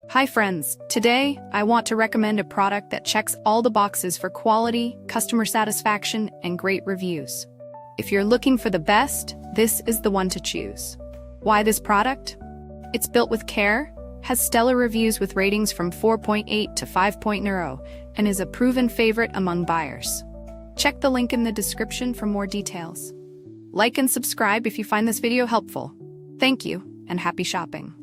Hi friends, today I want to recommend a product that checks all the boxes for quality, customer satisfaction, and great reviews. If you're looking for the best, this is the one to choose. Why this product? It's built with care, has stellar reviews with ratings from 4.8 to 5.0, and is a proven favorite among buyers. Check the link in the description for more details. Like and subscribe if you find this video helpful. Thank you, and happy shopping.